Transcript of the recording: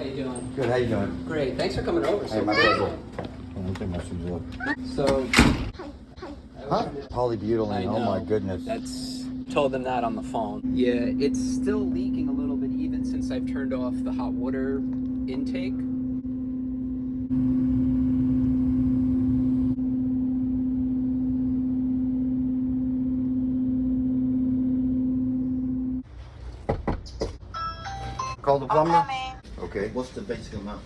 How you doing? Good, how you doing? Great. Thanks for coming over. Hey, my pleasure. Let me take my shoes off. So, Huh? Polybutylene, oh my goodness. That's told them that on the phone. Yeah, it's still leaking a little bit even since I've turned off the hot water intake. Call the plumber? Coming. Okay. What's the basic amount?